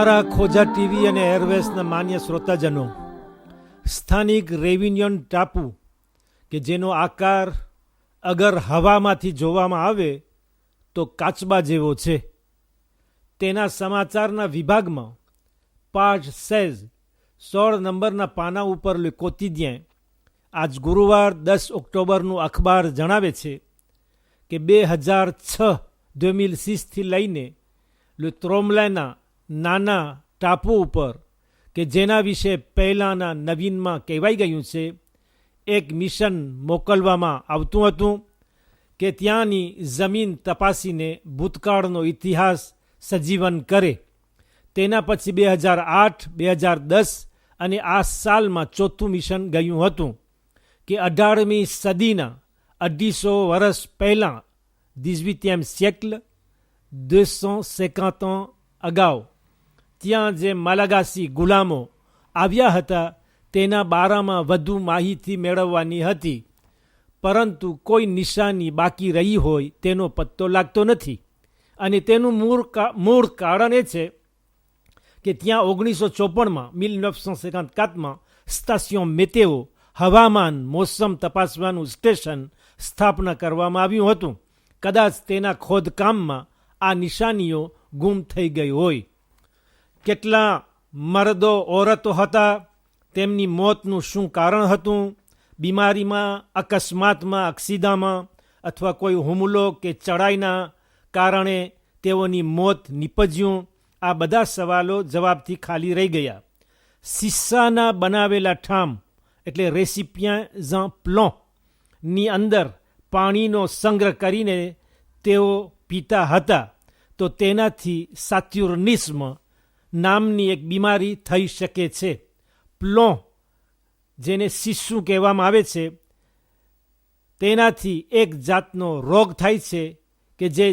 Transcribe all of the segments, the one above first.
અમારા ખોજા ટીવી અને એરવેસના માન્ય શ્રોતાજનો, સ્થાનિક રેવિનિયન ટાપુ કે જેનો આકાર અગર હવામાંથી જોવામાં આવે તો કાચબા જેવો છે, તેના સમાચારના વિભાગમાં પાજ 16 નંબરના પાના ઉપર લે કોતિદિયન આજ ગુરુવાર 10 ઓક્ટોબરનું અખબાર જણાવે છે કે 2006-2006થી લઈને લે ત્રોમ્લેના નાના ટાપુ ઉપર કે જેના વિશે પહેલાંના નવીનમાં કહેવાઈ ગયું છે, એક મિશન મોકલવામાં આવતું હતું કે ત્યાંની જમીન તપાસીને ભૂતકાળનો ઇતિહાસ સજીવન કરે. તેના પછી 2008, 2010 અને આ સાલમાં ચોથું મિશન ગયું હતું કે 18મી સદીના 250 વર્ષ પહેલાં 18e siècle 250 ans અગાઉ ત્યાં જે મલાગાસી ગુલામો આવ્યા હતા તેના બારામાં વધુ માહિતી મેળવવાની હતી, પરંતુ કોઈ નિશાની બાકી રહી હોય તેનો પત્તો લાગતો નથી. અને તેનું મૂળ કારણ એ છે કે ત્યાં 1954માં સ્ટેશન મેટેઓ હવામાન મોસમ તપાસવાનું સ્ટેશન સ્થાપના કરવામાં આવ્યું હતું. કદાચ તેના ખોદકામમાં આ નિશાનીઓ ગુમ થઈ ગઈ હોય. કેટલા મર્દો ઓરતો હતા, તેમની મોતનું શું કારણ હતું, બીમારીમાં, અકસ્માતમાં, અક્સિદામાં અથવા કોઈ હુમલો કે ચડાઈના કારણે તેઓની મોત નીપજ્યું, આ બધા સવાલો જવાબથી ખાલી રહી ગયા. શીશાના બનાવેલા ઠામ એટલે રેસિપિયન્ટ પ્લોં ની અંદર પાણીનો સંગ્રહ કરીને તેઓ પીતા હતા, તો તેનાથી સાત્યુર્નિસ્મ નામની એક બીમારી થઈ શકે છે. પ્લોં જેને શીશુ કહેવામાં આવે છે, તેનાથી એક જાતનો રોગ થાય છે કે જે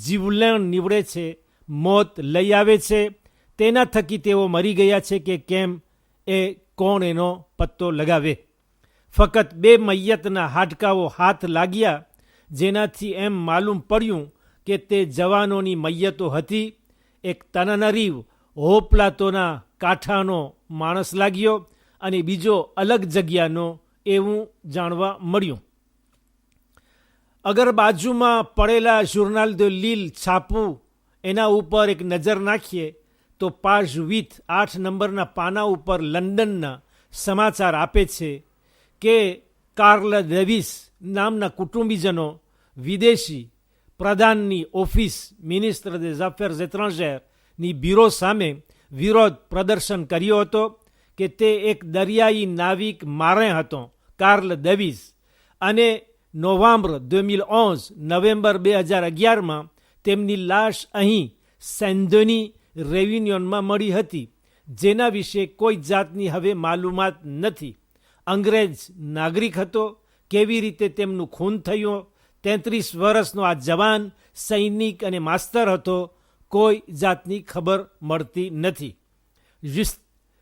જીવલેણ નીવડે છે, મોત લઈ આવે છે. તેના થકી તેઓ મરી ગયા છે કે કેમ એ કોણ એનો પત્તો લગાવે. ફક્ત 2 મૈયતના હાડકાઓ હાથ લાગ્યા, જેનાથી એમ માલુમ પડ્યું કે તે જવાનોની મૈયતો હતી. એક તનનરીવ હોપલાતોના કાંઠાનો માણસ લાગ્યો અને બીજો અલગ જગ્યાનો, એવું જાણવા મળ્યું. અગર બાજુમાં પડેલા જુર્નાલ દે લીલ છાપું એના ઉપર એક નજર નાખીએ તો પાજ 8 નંબરના પાના ઉપર લંડનના સમાચાર આપે છે કે કાર્લ ડેવિસ નામના કુટુંબીજનો વિદેશી પ્રધાનની office minister des Affaires étrangères ની બ્યુરો સામે વિરોધ પ્રદર્શન કર્યો હતો કે તે એક દરિયાઈ નાવિક મારે હતો કાર્લ ડેવિસ, અને નવેમ્બર 2011માં તેમની લાશ અહીં સેન્ડોની રેવિનિયનમાં મળી હતી, જેના વિશે કોઈ જાતની હવે માલુમાત નથી. અંગ્રેજ નાગરિક હતો, કેવી રીતે તેમનું ખૂન થયું, 33 વર્ષનો આ જવાન સૈનિક અને માસ્તર હતો, કોઈ જાતની ખબર મળતી નથી.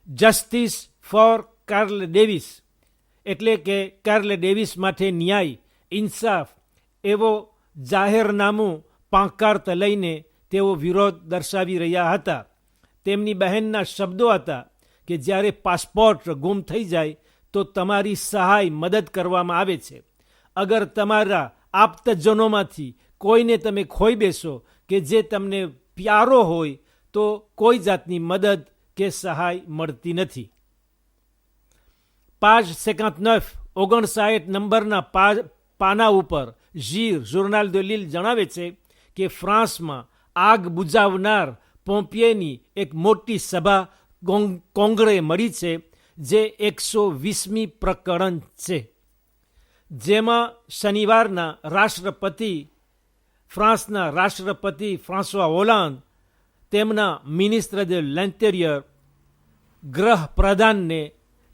જસ્ટિસ ફોર કાર્લ ડેવિસ એટલે કે કાર્લ ડેવિસ માટે ન્યાય, ઇન્સાફ એવો જાહેરનામું પાંકાર્ત લઈને તેઓ વિરોધ દર્શાવી રહ્યા હતા. તેમની બહેનના શબ્દો હતા કે જ્યારે પાસપોર્ટ ગુમ થઈ જાય તો તમારી સહાય મદદ કરવામાં આવે છે. અગર તમારા આપ્તજનોમાંથી કોઈને તમે ખોઈ બેસો કે જે તમને પ્યારો હોય તો કોઈ જાતની મદદ કે સહાય મળતી નથી. પાજ 59 નંબરના પાના ઉપર જુર્નાલ દે લીલ જણાવે છે કે ફ્રાન્સમાં આગ બુઝાવનાર પોમ્પિયેની એક મોટી સભા કોંગ્રે મળી છે, જે 120મી પ્રકરણ છે, જેમાં શનિવારના ફ્રાન્સના રાષ્ટ્રપતિ ફ્રાન્સવા હોલાન્દ તેમના મિનિસ્ટર de l'Intérieur ગૃહ પ્રધાનને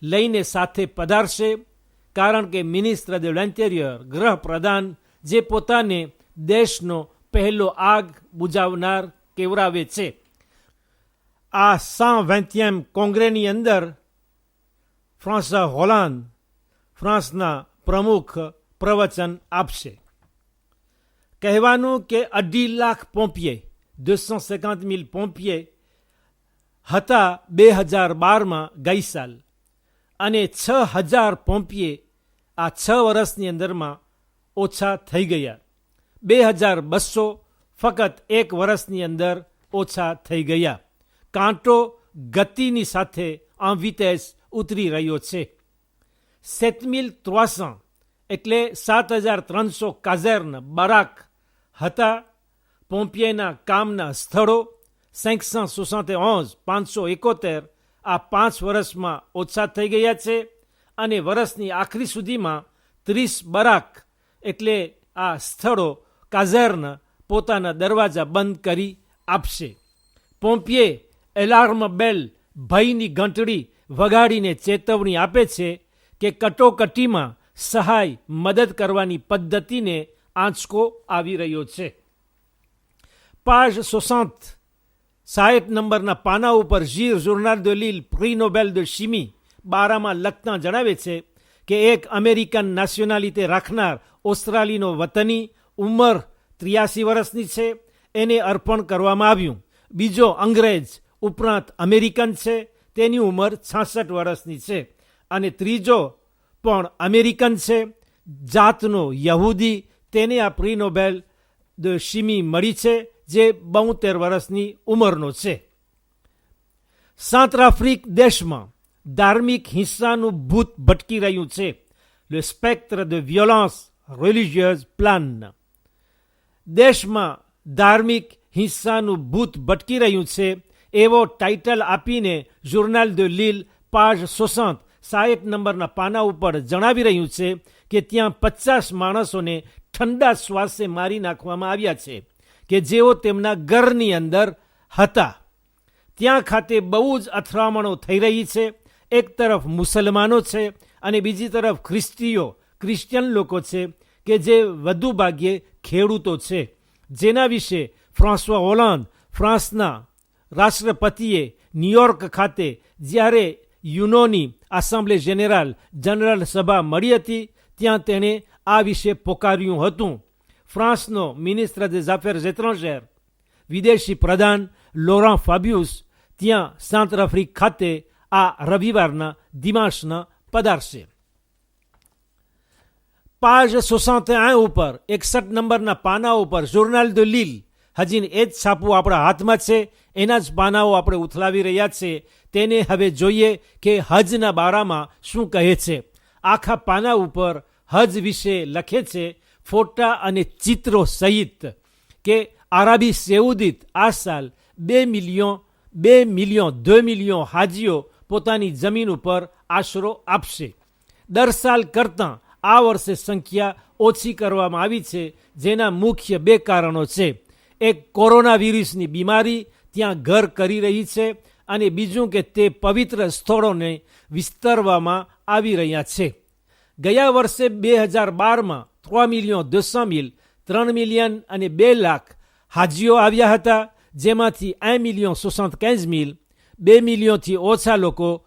લઈને સાથે પધારશે, કારણ કે મિનિસ્ટર de l'Intérieur ગૃહ પ્રધાન જે પોતાને દેશનો પહેલો આગ બુઝાવનાર કેવરાવે છે. આ 120મી કોંગ્રેની અંદર ફ્રાન્સવા હોલાન્દ ફ્રાન્સના પ્રમુખ પ્રવચન આપશે. કહેવાનું કે 2.5 લાખ પોમ્પિયે 250,000 પોમ્પિયે હતા 2012માં ગઈ સાલ, અને 6,000 પોમ્પિયે આ 6 વર્ષની અંદરમાં ઓછા થઈ ગયા. 2,200 ફક્ત 1 વર્ષની અંદર ઓછા થઈ ગયા. કાંટો ગતિની સાથે en vitesse ઉતરી રહ્યો છે. 7,300 એટલે 7,300 કાઝર્ન બરાક હતા. પોમ્પિયેના કામના સ્થળો 571 571 આ 5 વર્ષમાં ઓછા થઈ ગયા છે, અને વર્ષની આખરી સુધીમાં 30 બરાક એટલે આ સ્થળો કાઝર્ન પોતાના દરવાજા બંધ કરી આપશે. પોમ્પિયે એલાર્મ બેલ ભયની ઘંટડી વગાડીને ચેતવણી આપે છે કે કટોકટીમાં સહાય મદદ કરવાની પદ્ધતિને આંચકો આવી રહ્યો છે. page 60 નંબરના પાના ઉપર જીર જોર્નાલ de Lille pre Nobel de chimie 12માં લખતા જણાવે છે કે એક અમેરિકન નેશનાલિટી રાખનાર ઓસ્ટ્રેલિયાનો વતની, ઉંમર 83 વર્ષની છે, એને અર્પણ કરવામાં આવ્યું. બીજો અંગ્રેજ ઉપરાંત અમેરિકન છે, તેની ઉંમર 66 વર્ષની છે. અને ત્રીજો પણ અમેરિકન છે, જાતનો યહૂદી, તેને આ પ્રી નોબેલ de chimie મળી છે, જે 72 વર્ષની ઉંમરનો છે. સેન્ટ્રાફ્રિક દેશમાં ધાર્મિક હિંસાનું ભૂત ભટકી રહ્યું છે. le spectre de violence religieuse plane. દેશમાં ધાર્મિક હિંસાનું ભૂત ભટકી રહ્યું છે એવો ટાઇટલ આપીને જોર્નાલ de Lille page 60 નંબરના પાના ઉપર જણાવી રહ્યું છે કે ત્યાં 50 માણસોને ઠંડા શ્વાસે મારી નાખવામાં આવ્યા છે કે જેઓ તેમના ઘરની અંદર હતા. ત્યાં ખાતે બહુ જ અથડામણો થઈ રહી છે. એક તરફ મુસલમાનો છે અને બીજી તરફ ક્રિશ્ચિયન લોકો છે કે જે વધુ ભાગ્યે ખેડૂતો છે, જેના વિશે ફ્રાન્સવા હોલાન્ડ, ફ્રાન્સના રાષ્ટ્રપતિએ ન્યુયોર્ક ખાતે જ્યારે યુનોની આસેમ્બલી જનરલ સભા મળી હતી, ત્યાં તેણે આ વિશે પોકાર્યું હતું. ફ્રાન્સનો મિનિસ્ટર des Affaires étrangères, વિદેશી પ્રધાન લોરાં ફાબ્યુસ ત્યાં સેન્ટ્રાફ્રિક ખાતે આ રવિવારના દિમાશના પધારશે. page 61 ઉપર 61 નંબરના પાના ઉપર જોર્નાલ de Lille, હજી એ જ છાપું આપણા હાથમાં છે, એના જ પાનાઓ આપણે ઉથલાવી રહ્યા છે. તેને હવે જોઈએ કે હજના બારામાં શું કહે છે. આખા પાના ઉપર હજ વિશે લખે છે, ફોટા અને ચિત્રો સહિત, કે આરબી સેઉદીત આ સાલ 2 મિલિયન હાજીઓ પોતાની જમીન ઉપર આશરો આપશે. દર સાલ કરતાં આ વર્ષે સંખ્યા ઓછી કરવામાં આવી છે, જેના મુખ્ય 2 કારણો છે. એક કોરોના વાયરસની બીમારી ત્યાં ઘર કરી રહી છે, અને બીજું કે તે પવિત્ર સ્થળોને વિસ્તારવામાં આવી રહ્યા છે. ગયા વર્ષે 2012માં 3 મિલિયન અને 2 લાખ હાજીઓ આવ્યા હતા, જેમાંથી 1,75,000 2 મિલિયનથી ઓછા લોકો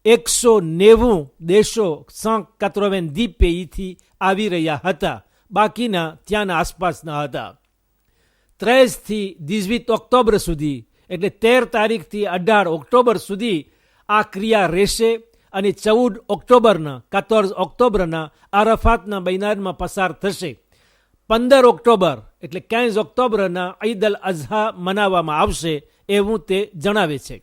190 દેશો 190 પેઈથી આવી રહ્યા હતા. બાકીના ત્યાંના આસપાસના હતા. 13 થી 18 ઓક્ટોબર સુધી, એટલે 13 તારીખથી 18 ઓક્ટોબર સુધી આ ક્રિયા રહેશે, અને 14 ઓક્ટોબરના 14 ઓક્ટોબરના અરાફાતના મેદાનમાં પસાર થશે. 15 ઓક્ટોબર એટલે 15 ઓક્ટોબરના ઈદ અલ અઝહા મનાવવામાં આવશે, એવું તે જણાવે છે.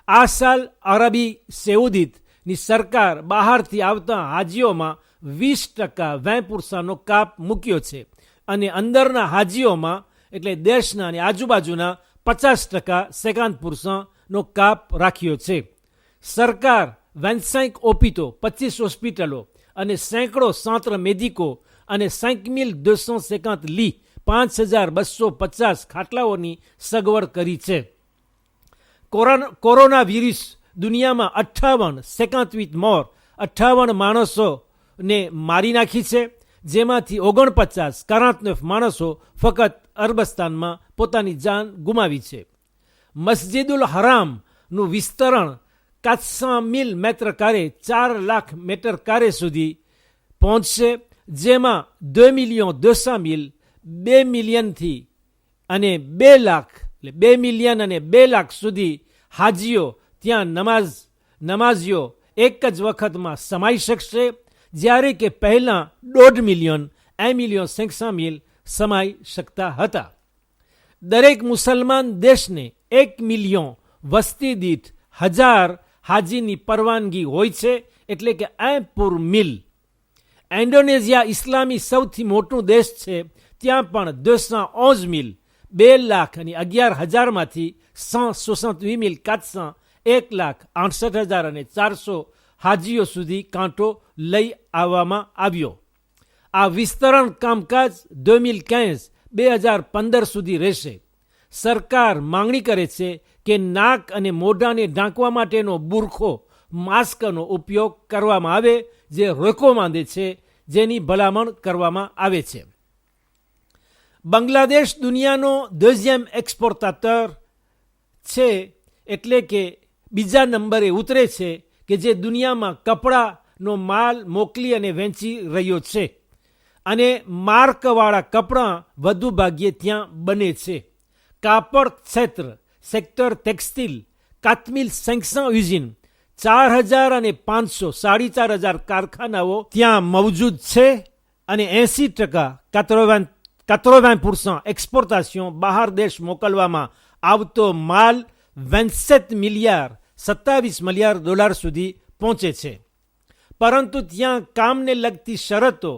આ સાલ અરબી સેઉદીની સરકાર બહારથી આવતા હાજીઓમાં 20% કાપ મૂક્યો છે, અને અંદરના હાજીઓમાં એટલે દેશના અને આજુબાજુના 50% કાપ રાખ્યો છે. સરકાર 25 ઓપિતો 25 હોસ્પિટલો અને સેંકડો centres médicaux અને 5,250 લી 5,250 ખાટલાઓની સગવડ કરી છે. કોરોના વાયરસ દુનિયામાં 58 મોર 58 માણસોને મારી નાખી છે, જેમાંથી 49 માણસો ફક્ત અરબસ્તાનમાં પોતાની જાન ગુમાવી છે. મસ્જિદુલ હરામનું વિસ્તરણ 400,000 મીટર કારે 4 લાખ મીટર કારે સુધી પહોંચશે, જેમાં 2,200,000 2 મિલિયનથી અને 2 લાખ એટલે 2 મિલિયન અને 2 લાખ સુધી હાજીઓ ત્યાં નમાઝીઓ એક જ વખતમાં સમાઈ શકશે, જ્યારે કે પહેલાં 1.5 મિલિયન 1,500,000 સમાઈ શકતા હતા. દરેક મુસલમાન દેશને 1 મિલિયન વસ્તી દીઠ 1000 હાજીની પરવાનગી હોય છે, એટલે કે 1 પર મિલ. ઇન્ડોનેશિયા ઇસ્લામી સૌથી મોટું દેશ છે, ત્યાં પણ 211 મિલ 2,11,000માંથી 168,400 1,68,400 હાજીઓ સુધી કાંટો લઈ આવવામાં આવ્યો. આ વિસ્તરણ કામકાજ 2015 સુધી રહેશે. સરકાર માંગણી કરે છે કે નાક અને મોઢાને ઢાંકવા માટેનો બુરખો માસ્કનો ઉપયોગ કરવામાં આવે, જે રેકોમાંડે છે, જેની ભલામણ કરવામાં આવે છે. બાંગ્લાદેશ દુનિયાનો દુઝિયમ એક્સપોર્ટાteur છે, એટલે કે બીજા નંબરે ઉતરે છે, કે જે દુનિયામાં કપડાનો માલ મોકલી અને વેચી રહ્યો છે. અને માર્કવાળા કપડાં વધુ ભાગ્યે ત્યાં બને છે. કાપડ ક્ષેત્ર સેક્ટર ટેક્સટિલ 4,500 યુઝિન, 4,500 4,500 કારખાનાઓ ત્યાં મૌજૂદ છે. અને 80% એક્સપોર્ટેશન બહાર દેશ મોકલવામાં આવતો માલ 27 મિલિયાર્ડ $27 સુધી પહોંચે છે. પરંતુ ત્યાં કામને લગતી શરતો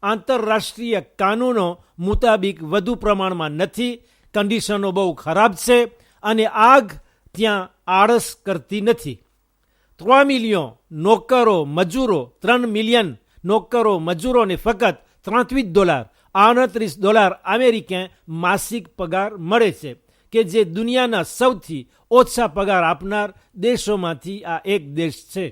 આંતરરાષ્ટ્રીય કાનૂનો મુતાબિક વધુ પ્રમાણમાં નથી. કન્ડિશનો બહુ ખરાબ છે અને આગ ત્યાં આળસ કરતી નથી. 3 મિલિયન નોકરો મજૂરો 3 મિલિયન નોકરો મજૂરોને ફક્ત $38 અમેરિકન માસિક પગાર મળે છે, કે જે દુનિયાના સૌથી ઓછા પગાર આપનાર દેશોમાંથી આ એક દેશ છે.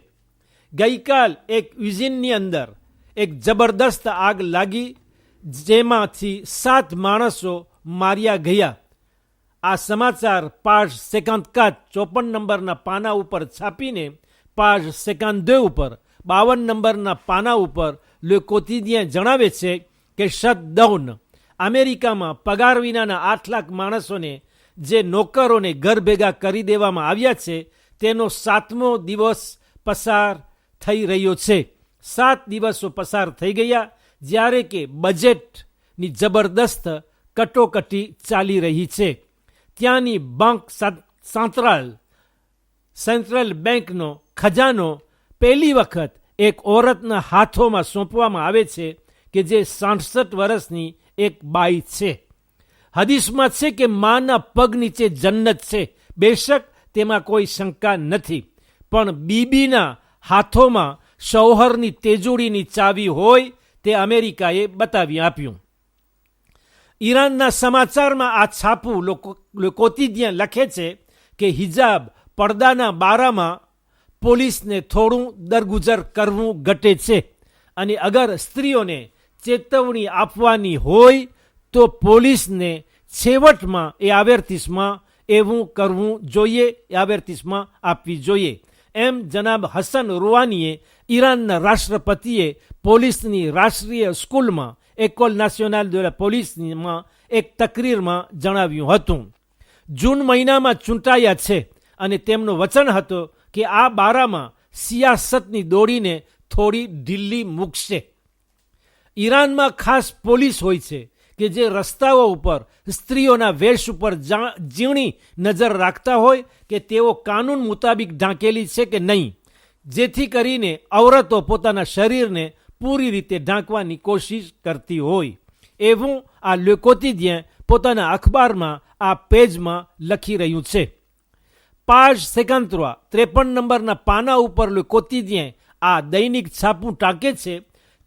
ગઈકાલ એક યુઝિનની અંદર એક જબરદસ્ત આગ લાગી, જેમાંથી 7 માણસો માર્યા ગયા. આ સમાચાર page 54 54 નંબરના પાના ઉપર છાપીને page 52 ઉપર 52 નંબરના પાના ઉપર લે કોતિદિયન જણાવે છે કે શટડાઉન અમેરિકામાં પગાર વિનાના 8 લાખ માણસોને, જે નોકરોને ઘર ભેગા કરી દેવામાં આવ્યા છે, તેનો 7મો દિવસ પસાર થઈ રહ્યો છે. 7 દિવસો પસાર થઈ ગયા, જ્યારે કે બજેટની જબરદસ્ત કટોકટી ચાલી રહી છે. ત્યાંની બેંક સેન્ટ્રલ બેંકનો ખજાનો પહેલી વખત એક ઓરતના હાથોમાં સોંપવામાં આવે છે, કે જે 67 વર્ષની એક બાઈ છે. હદીસમાં છે કે માના પગ નીચે જન્નત છે. બેશક તેમાં કોઈ શંકા નથી, પણ બીબીના હાથોમાં શૌહરની તેજોરીની ચાવી હોય, તે અમેરિકાએ બતાવી આપ્યું. ઈરાનના સમાચારમાં આ છાપું કોતિદિયન લખે છે કે હિજાબ પડદાના બારામાં પોલીસને થોડું દરગુજર કરવું ઘટે છે, અને અગર સ્ત્રીઓને ચેતવણી આપવાની હોય તો પોલીસને છેવટમાં એ આવેર્તિસમાં એવું કરવું જોઈએ, આવેર્તિસમાં આપવી જોઈએ. એમ જનાબ હસન રૂહાનીએ, ઈરાનના રાષ્ટ્રપતિએ, પોલીસની રાષ્ટ્રીય સ્કૂલમાં એકોલ નેશનલ de la પોલીસમાં એક તકરીરમાં જણાવ્યું હતું. જૂન મહિનામાં ચૂંટાયા છે અને તેમનું વચન હતું કે આ બારામાં સિયાસતની દોડીને થોડી ઢીલી મૂકશે. ઈરાનમાં ખાસ પોલીસ હોય છે કે જે રસ્તાઓ ઉપર સ્ત્રીઓના વેશ ઉપર ઝીણી નજર રાખતા હોય કે તેઓ કાનૂન મુતાબિક ઢાંકેલી છે કે નહીં, જેથી કરીને ઔરતો પોતાના શરીરને પૂરી રીતે ઢાંકવાની કોશિશ કરતી હોય. એવું આ લે કોતિદિયન પોતાના અખબારમાં આ પેજમાં લખી રહ્યું છે. page 53 નંબરના પાના ઉપર લે કોતિદિયન આ દૈનિક છાપું ટાંકે છે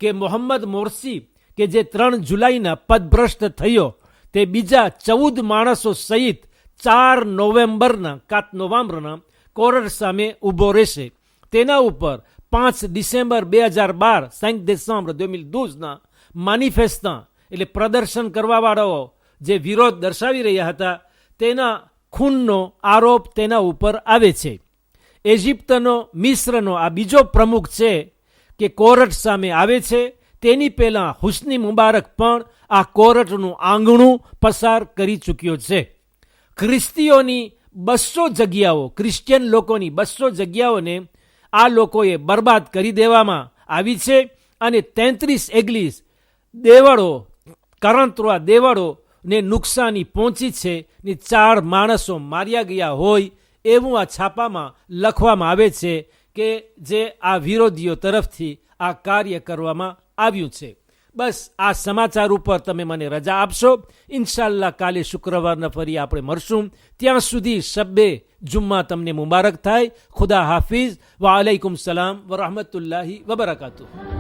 કે મોહમ્મદ મોર્સી, કે જે 3 જુલાઈના પદભ્રષ્ટ થયો, તે બીજા 14 માણસો સહિત 4 નવેમ્બરના કોરટ સામે ઊભો રહેશે. તેના ઉપર 5 ડિસેમ્બર 2012 5 décembre 2012ના માનિફેસ્ટન્ટ એટલે પ્રદર્શન કરવાવાળાઓ જે વિરોધ દર્શાવી રહ્યા હતા, તેના ખૂનનો આરોપ તેના ઉપર આવે છે. ઇજિપ્તનો મિસ્રનો આ બીજો પ્રમુખ છે કે કોરટ સામે આવે છે. તેની પહેલા હુસ્ની મુબારક પણ આ કોરટનું આંગણું પસાર કરી ચૂક્યો છે. ખ્રિસ્તીઓની 200 જગ્યાઓ, ક્રિશ્ચિયન લોકોની 200 જગ્યાઓને આ લોકોએ બરબાદ કરી દેવામાં આવી છે અને 33 એગ્લીસ દેવળો, કરંતરા દેવળોને નુકસાની પહોંચી છે ને 4 માણસો માર્યા ગયા હોય એવું આ છાપામાં લખવામાં આવે છે કે જે આ વિરોધીઓ તરફથી આ કાર્ય કરવામાં આવ્યું છે. બસ આ સમાચાર ઉપર તમે મને રજા આપશો. ઇન્શાલ્લાહ કાલે શુક્રવારના ફરી આપણે મળશું. ત્યાં સુધી શબ્બે જુમ્મા તમને મુબારક થાય. ખુદા હાફિઝ. વાલેકુમ સલામ વરહમતુલ્લાહિ વબરકાતુહ.